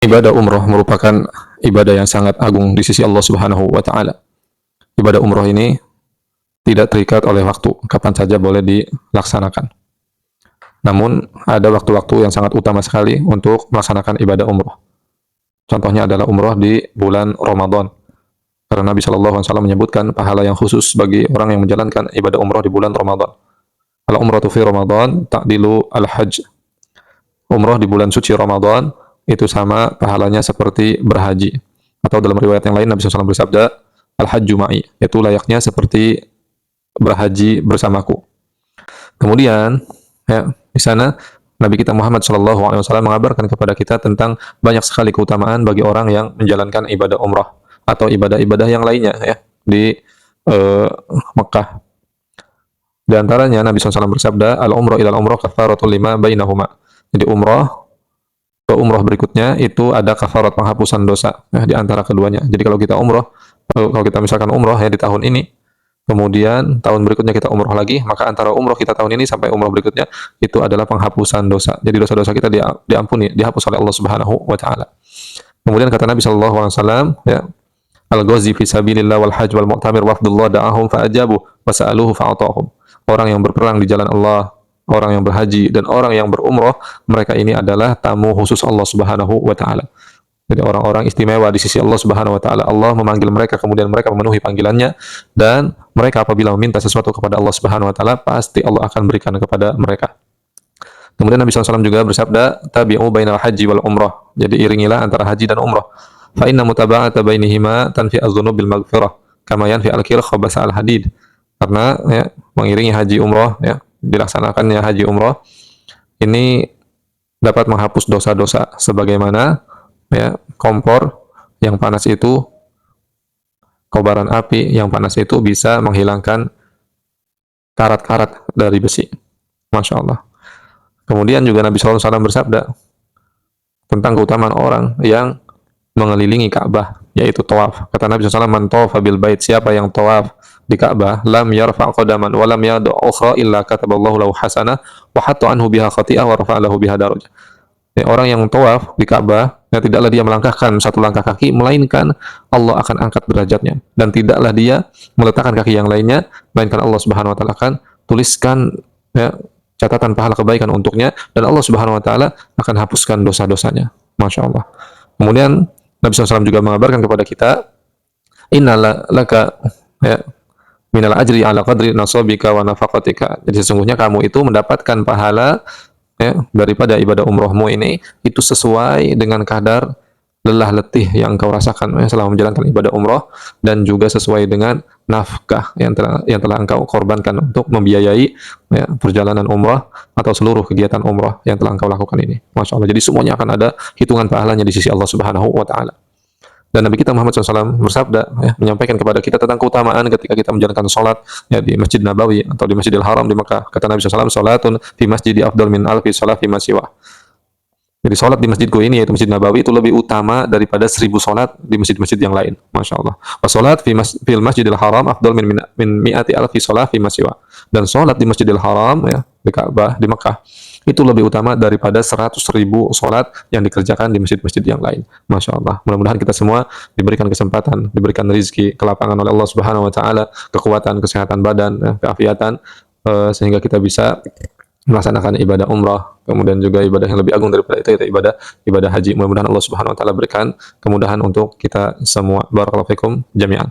Ibadah umroh merupakan ibadah yang sangat agung di sisi Allah Subhanahu wa taala. Ibadah umroh ini tidak terikat oleh waktu, kapan saja boleh dilaksanakan. Namun ada waktu-waktu yang sangat utama sekali untuk melaksanakan ibadah umroh. Contohnya adalah umroh di bulan Ramadan. Karena Nabi Shallallahu Alaihi Wasallam menyebutkan pahala yang khusus bagi orang yang menjalankan ibadah umroh di bulan Ramadan. Al-umratu fi Ramadan ta'dilu al-hajj. Umroh di bulan suci Ramadan itu sama pahalanya seperti berhaji. Atau dalam riwayat yang lain Nabi SAW bersabda, al-hajju ma'i, yaitu layaknya seperti berhaji bersamaku. Kemudian ya, di sana Nabi kita Muhammad SAW mengabarkan kepada kita tentang banyak sekali keutamaan bagi orang yang menjalankan ibadah umrah atau ibadah-ibadah yang lainnya ya di Mekah. Di antaranya Nabi SAW bersabda, al-umrah ilal umrah kafaratul lima bainahuma. Jadi umrah ke umrah berikutnya itu ada kafarat penghapusan dosa ya, di antara keduanya. Jadi kalau kita umrah, kalau kita misalkan umrah ya di tahun ini, kemudian tahun berikutnya kita umrah lagi, maka antara umrah kita tahun ini sampai umrah berikutnya itu adalah penghapusan dosa. Jadi dosa-dosa kita diampuni, dihapus oleh Allah Subhanahu wa taala. Kemudian kata Nabi sallallahu alaihi wasallam, ya, al-ghazi fi sabilillah wal hajj wal mu'tamir wafdullah da'ahum fa'ajabu wa sa'aluhu fa'atahum. Orang yang berperang di jalan Allah, orang yang berhaji dan orang yang berumrah, mereka ini adalah tamu khusus Allah Subhanahu wa taala. Jadi orang-orang istimewa di sisi Allah Subhanahu wa taala. Allah memanggil mereka, kemudian mereka memenuhi panggilannya, dan mereka apabila meminta sesuatu kepada Allah Subhanahu wa taala, pasti Allah akan berikan kepada mereka. Kemudian Nabi SAW juga bersabda, tabi'u bainal haji wal umrah. Jadi iringilah antara haji dan umrah. Fa inna mutaba'ata bainihima tanfi az-dzunub bil maghfirah, kama yanfi al-kir khabasa al-hadid. Karena ya, mengiringi haji umrah ya, dilaksanakannya haji umrah ini dapat menghapus dosa-dosa sebagaimana ya kompor yang panas itu, kobaran api yang panas itu bisa menghilangkan karat-karat dari besi. Masya Allah. Kemudian juga Nabi SAW bersabda tentang keutamaan orang yang mengelilingi Ka'bah, yaitu tawaf. Kata Nabi SAW, man tawafa bil bait, siapa yang tawaf di Ka'bah, lam yarfa' qadaman wa lam yadu' ukhra illa kataballahu lahu hasanah wa hatta anhu biha khati'ah wa rafa'a lahu biha darajah. Ya, orang yang tawaf di Ka'bah, ya, tidaklah dia melangkahkan satu langkah kaki, melainkan Allah akan angkat derajatnya, dan tidaklah dia meletakkan kaki yang lainnya, melainkan Allah Subhanahu wa taala akan tuliskan ya, catatan pahala kebaikan untuknya, dan Allah Subhanahu wa taala akan hapuskan dosa-dosanya. Masya Allah. Kemudian Nabi SAW juga mengabarkan kepada kita, innala laka ya, minal ajri ala qadri nasabika wa nafaqatika. Jadi sesungguhnya kamu itu mendapatkan pahala ya, daripada ibadah umrohmu ini itu sesuai dengan kadar lelah letih yang kau rasakan ya, selama menjalankan ibadah umroh, dan juga sesuai dengan nafkah yang telah engkau korbankan untuk membiayai ya, perjalanan umroh atau seluruh kegiatan umroh yang telah engkau lakukan ini. Masya Allah. Jadi semuanya akan ada hitungan pahalanya di sisi Allah Subhanahu wa taala. Dan Nabi kita Muhammad SAW bersabda ya, menyampaikan kepada kita tentang keutamaan ketika kita menjalankan sholat ya, di Masjid Nabawi atau di Masjidil Haram di Makkah. Kata Nabi SAW, sholatun fi masjidi afdal min alfi sholat fi masiwa. Jadi sholat di masjidku ini, yaitu Masjid Nabawi, itu lebih utama daripada 1000 sholat di masjid-masjid yang lain. Masya Allah. Sholat fil Masjidil Haram afdal min mi'ati alfi sholat fi masiwa. Dan sholat di Masjidil Haram ya, di Ka'bah di Makkah itu lebih utama daripada 100.000 sholat yang dikerjakan di masjid-masjid yang lain. Masya Allah. Mudah-mudahan kita semua diberikan kesempatan, diberikan rezeki, kelapangan oleh Allah Subhanahu wa taala, kekuatan, kesehatan badan, keafiatan, sehingga kita bisa melaksanakan ibadah umrah, kemudian juga ibadah yang lebih agung daripada itu, yaitu ibadah haji. Mudah-mudahan Allah Subhanahu wa taala berikan kemudahan untuk kita semua. Barakallahu fikum jami'an.